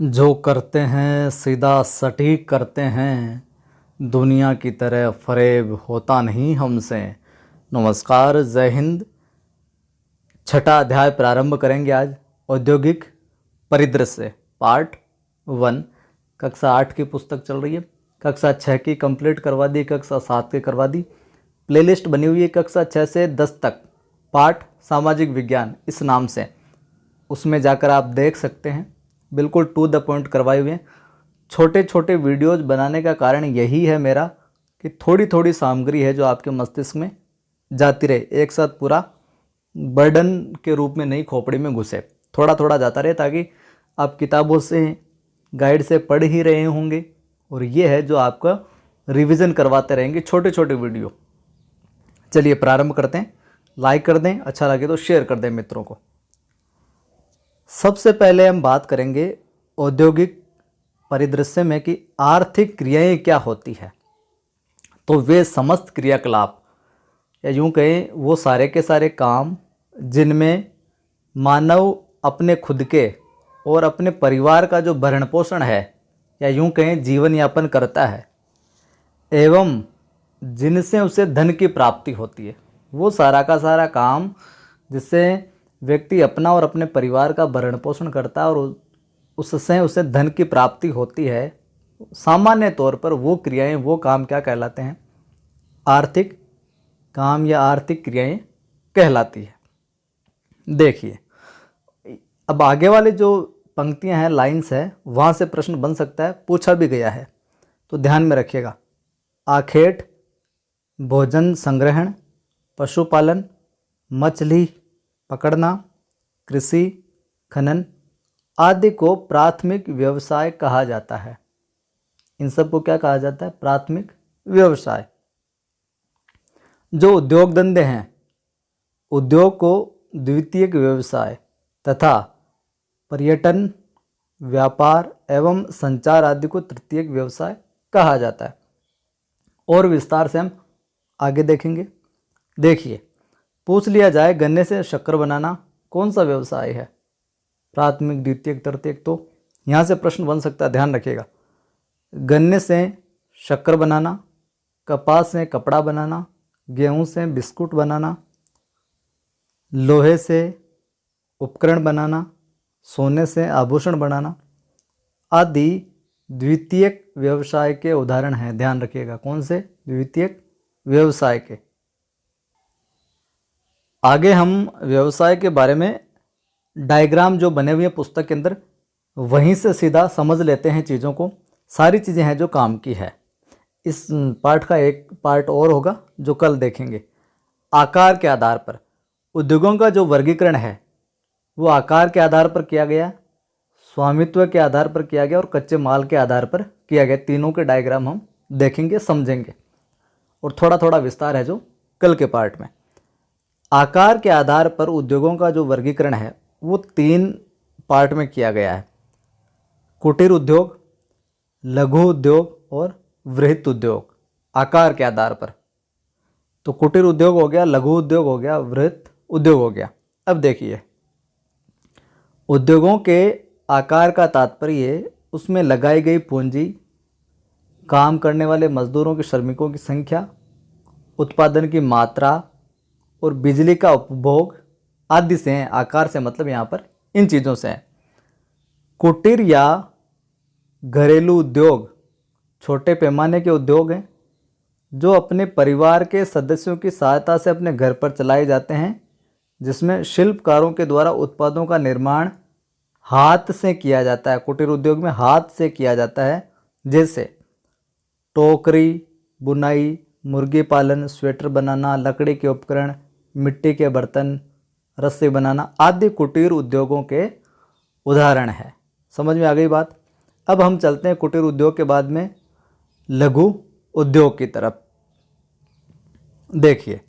जो करते हैं सीधा सटीक करते हैं, दुनिया की तरह फरेब होता नहीं हमसे। नमस्कार, जय हिंद। छठा अध्याय प्रारंभ करेंगे आज। औद्योगिक परिदृश्य पार्ट 1। कक्षा 8 की पुस्तक चल रही है। कक्षा 6 की कंप्लीट करवा दी, कक्षा 7 की करवा दी। प्लेलिस्ट बनी हुई है कक्षा 6 से 10 तक, पाठ सामाजिक विज्ञान इस नाम से। उसमें जाकर आप देख सकते हैं, बिल्कुल टू द पॉइंट करवाए हुए हैं। छोटे छोटे वीडियोज बनाने का कारण यही है मेरा कि थोड़ी थोड़ी सामग्री है जो आपके मस्तिष्क में जाती रहे, एक साथ पूरा बर्डन के रूप में नहीं खोपड़ी में घुसे, थोड़ा थोड़ा जाता रहे, ताकि आप किताबों से गाइड से पढ़ ही रहे होंगे और ये है जो आपका रिवीजन करवाते रहेंगे, छोटे छोटे वीडियो। चलिए प्रारंभ करते हैं। लाइक कर दें, अच्छा लगे तो शेयर कर दें मित्रों को। सबसे पहले हम बात करेंगे औद्योगिक परिदृश्य में कि आर्थिक क्रियाएं क्या होती है। तो वे समस्त क्रियाकलाप या यूं कहें वो सारे के सारे काम जिनमें मानव अपने खुद के और अपने परिवार का जो भरण पोषण है या यूं कहें जीवन यापन करता है एवं जिनसे उसे धन की प्राप्ति होती है, वो सारा का सारा काम जिससे व्यक्ति अपना और अपने परिवार का भरण पोषण करता है और उससे उसे धन की प्राप्ति होती है, सामान्य तौर पर वो क्रियाएं, वो काम क्या कहलाते हैं? आर्थिक काम या आर्थिक क्रियाएं कहलाती है। देखिए, अब आगे वाले जो पंक्तियां हैं, लाइंस है, वहाँ से प्रश्न बन सकता है, पूछा भी गया है, तो ध्यान में रखिएगा। आखेट, भोजन संग्रहण, पशुपालन, मछली पकड़ना, कृषि, खनन आदि को प्राथमिक व्यवसाय कहा जाता है। इन सब को क्या कहा जाता है? प्राथमिक व्यवसाय। जो उद्योग धंधे हैं, उद्योग को द्वितीयक व्यवसाय तथा पर्यटन, व्यापार एवं संचार आदि को तृतीयक व्यवसाय कहा जाता है। और विस्तार से हम आगे देखेंगे। देखिए, पूछ लिया जाए गन्ने से शक्कर बनाना कौन सा व्यवसाय है? प्राथमिक, द्वितीयक, तृतीयक। तो यहाँ से प्रश्न बन सकता है, ध्यान रखिएगा। गन्ने से शक्कर बनाना, कपास से कपड़ा बनाना, गेहूं से बिस्कुट बनाना, लोहे से उपकरण बनाना, सोने से आभूषण बनाना आदि द्वितीयक व्यवसाय के उदाहरण हैं। ध्यान रखिएगा, कौन से? द्वितीयक व्यवसाय के। आगे हम व्यवसाय के बारे में डायग्राम जो बने हुए हैं पुस्तक के अंदर, वहीं से सीधा समझ लेते हैं चीज़ों को। सारी चीज़ें हैं जो काम की है। इस पार्ट का एक पार्ट और होगा जो कल देखेंगे। आकार के आधार पर उद्योगों का जो वर्गीकरण है वो आकार के आधार पर किया गया, स्वामित्व के आधार पर किया गया और कच्चे माल के आधार पर किया गया। तीनों के डायग्राम हम देखेंगे, समझेंगे और थोड़ा थोड़ा विस्तार है जो कल के पार्ट में। आकार के आधार पर उद्योगों का जो वर्गीकरण है वो 3 पार्ट में किया गया है। कुटीर उद्योग, लघु उद्योग और वृहत उद्योग। आकार के आधार पर तो कुटीर उद्योग हो गया, लघु उद्योग हो गया, वृहत उद्योग हो गया। अब देखिए, उद्योगों के आकार का तात्पर्य उसमें लगाई गई पूंजी, काम करने वाले मजदूरों की, श्रमिकों की संख्या, उत्पादन की मात्रा और बिजली का उपभोग आदि से हैं। आकार से मतलब यहाँ पर इन चीज़ों से है। कुटीर या घरेलू उद्योग छोटे पैमाने के उद्योग हैं जो अपने परिवार के सदस्यों की सहायता से अपने घर पर चलाए जाते हैं, जिसमें शिल्पकारों के द्वारा उत्पादों का निर्माण हाथ से किया जाता है। कुटीर उद्योग में हाथ से किया जाता है, जैसे टोकरी बुनाई, मुर्गी पालन, स्वेटर बनाना, लकड़ी के उपकरण, मिट्टी के बर्तन, रस्सी बनाना आदि कुटीर उद्योगों के उदाहरण है। समझ में आ गई बात? अब हम चलते हैं कुटीर उद्योग के बाद में लघु उद्योग की तरफ। देखिए,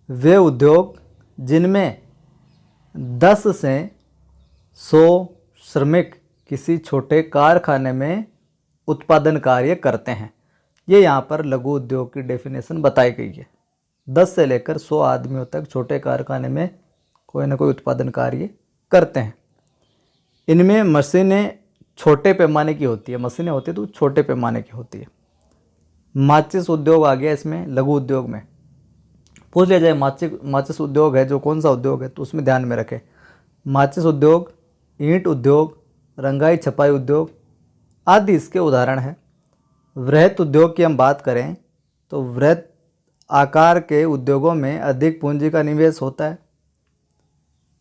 वे उद्योग जिनमें 10 से 100 श्रमिक किसी छोटे कारखाने में उत्पादन कार्य करते हैं। ये यहाँ पर लघु उद्योग की डेफिनेशन बताई गई है। 10 से लेकर 100 आदमियों तक छोटे कारखाने में कोई ना कोई उत्पादन कार्य करते हैं। इनमें मशीनें छोटे पैमाने की होती है, मशीनें होती है तो छोटे पैमाने की होती है। माचिस उद्योग आ गया इसमें, लघु उद्योग में। पूछ लिया जाए माचिस उद्योग है जो कौन सा उद्योग है, तो उसमें ध्यान में रखें माचिस उद्योग, ईंट उद्योग, रंगाई छपाई उद्योग आदि इसके उदाहरण हैं। वृहत उद्योग की हम बात करें तो वृहत आकार के उद्योगों में अधिक पूंजी का निवेश होता है।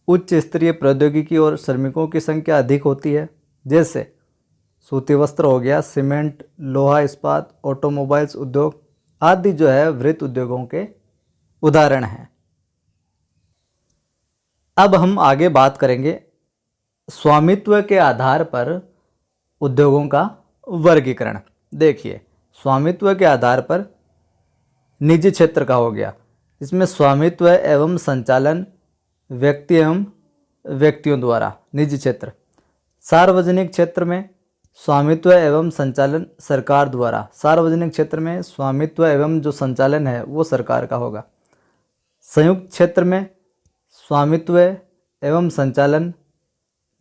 उच्च स्तरीय प्रौद्योगिकी और श्रमिकों की संख्या अधिक होती है, जैसे सूती वस्त्र हो गया, सीमेंट, लोहा इस्पात, ऑटोमोबाइल्स उद्योग आदि जो है वृहत उद्योगों के उदाहरण हैं। अब हम आगे बात करेंगे स्वामित्व के आधार पर उद्योगों का वर्गीकरण। देखिए, स्वामित्व के आधार पर निजी क्षेत्र का हो गया, इसमें स्वामित्व एवं संचालन व्यक्ति एवं व्यक्तियों द्वारा निजी क्षेत्र। सार्वजनिक क्षेत्र में स्वामित्व एवं संचालन सरकार द्वारा, सार्वजनिक क्षेत्र में स्वामित्व एवं जो संचालन है वो सरकार का होगा। संयुक्त क्षेत्र में स्वामित्व एवं संचालन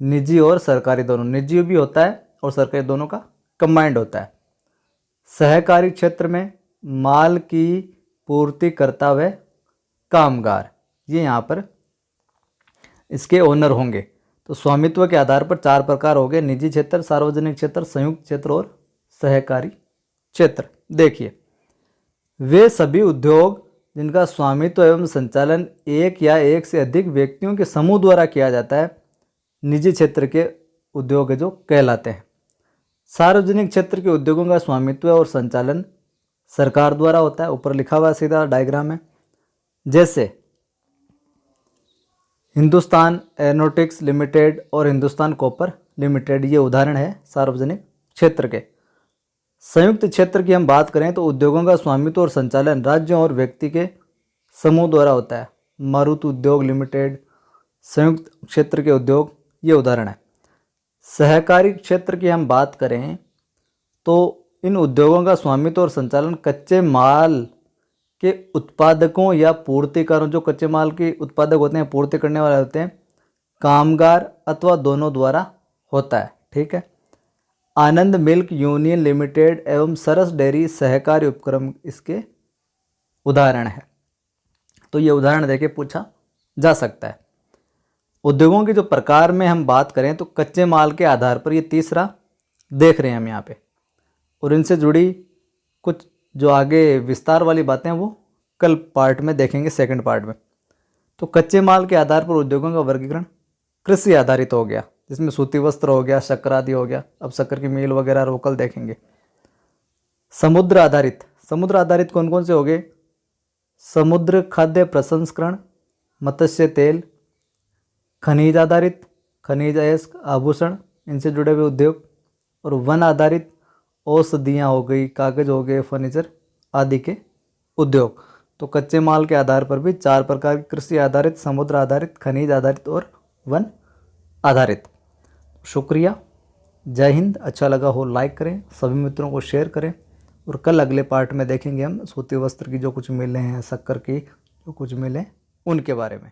निजी और सरकारी दोनों, निजी भी होता है और सरकारी दोनों का कंबाइंड होता है। सहकारी क्षेत्र में माल की पूर्ति करता व कामगार, ये यहाँ पर इसके ओनर होंगे। तो स्वामित्व के आधार पर 4 प्रकार हो गए, निजी क्षेत्र, सार्वजनिक क्षेत्र, संयुक्त क्षेत्र और सहकारी क्षेत्र। देखिए, वे सभी उद्योग जिनका स्वामित्व एवं संचालन एक या एक से अधिक व्यक्तियों के समूह द्वारा किया जाता है, निजी क्षेत्र के उद्योग जो कहलाते हैं। सार्वजनिक क्षेत्र के उद्योगों का स्वामित्व और संचालन सरकार द्वारा होता है, ऊपर लिखा हुआ सीधा डायग्राम में। जैसे हिंदुस्तान एरोनॉटिक्स लिमिटेड और हिंदुस्तान कॉपर लिमिटेड, ये उदाहरण है सार्वजनिक क्षेत्र के। संयुक्त क्षेत्र की हम बात करें तो उद्योगों का स्वामित्व और संचालन राज्यों और व्यक्ति के समूह द्वारा होता है। मारुति उद्योग लिमिटेड संयुक्त क्षेत्र के उद्योग, ये उदाहरण है। सहकारी क्षेत्र की हम बात करें तो इन उद्योगों का स्वामित्व और संचालन कच्चे माल के उत्पादकों या पूर्तिकारों, जो कच्चे माल के उत्पादक होते हैं, पूर्ति करने वाले होते हैं, कामगार अथवा दोनों द्वारा होता है। ठीक है। आनंद मिल्क यूनियन लिमिटेड एवं सरस डेयरी सहकारी उपक्रम इसके उदाहरण है। तो ये उदाहरण देके पूछा जा सकता है। उद्योगों के जो प्रकार में हम बात करें तो कच्चे माल के आधार पर, ये तीसरा देख रहे हैं हम यहाँ पे, और इनसे जुड़ी कुछ जो आगे विस्तार वाली बातें वो कल पार्ट में देखेंगे, सेकंड पार्ट में। तो कच्चे माल के आधार पर उद्योगों का वर्गीकरण कृषि आधारित हो गया, जिसमें सूती वस्त्र हो गया, शक्कर आदि हो गया। अब शक्कर की मिल वगैरह वो कल देखेंगे। समुद्र आधारित, समुद्र आधारित कौन कौन से हो गए? समुद्र खाद्य प्रसंस्करण, मत्स्य तेल। खनिज आधारित, खनिज अयस्क, आभूषण, इनसे जुड़े हुए उद्योग। और वन आधारित, औषधियाँ हो गई, कागज हो गए, फर्नीचर आदि के उद्योग। तो कच्चे माल के आधार पर भी 4 प्रकार के, कृषि आधारित, समुद्र आधारित, खनिज आधारित और वन आधारित। शुक्रिया, जय हिंद। अच्छा लगा हो लाइक करें, सभी मित्रों को शेयर करें, और कल अगले पार्ट में देखेंगे हम सूती वस्त्र की जो कुछ मिलें हैं, शक्कर की जो कुछ मिलें, उनके बारे में।